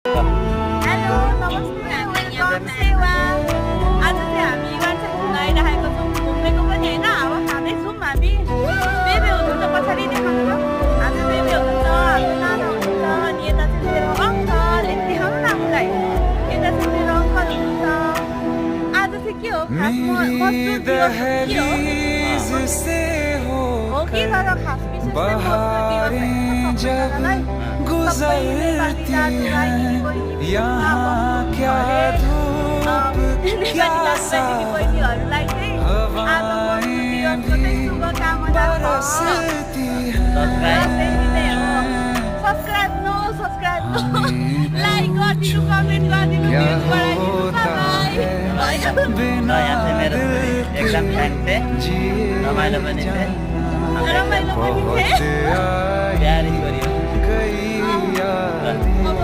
Hello नमस्ते welcome सेवा आज चाहिँ हामी वान्छा घुम्न आइरहेको छौँ घुम्नेको पनि होइन अब खाँदैछौँ हामी बेबी हुनुहुन्छ पछाडि देखाउनु हाम्रो बेबी हुनुहुन्छ हाम्रो नाना हुनुहुन्छ अनि यता चाहिँ मेरो अङ्कल यति देखाउनु न हामीलाई यता चाहिँ मेरो अङ्कल हुनुहुन्छ आज चाहिँ के हो खास मजदुर दिवस के हो कि तर खास विशेष चाहिँ मजदुर दिवस होइन यहाँ क्या धूप क्या बहिनीहरूलाई चाहिँ आज मजदुर दिवसको चाहिँ शुभकामना बरसती है सब्सक्राइब नो लाइक गरिदिनु कमेन्ट गरिदिनु भ्युज बढाइदिनु बिना यहाँ से मेरो एकदम फ्यान थे रमाइलो पनि थे रमाइलो पनि बहुत थियो आई प्यारी गरियो गई यादें। अब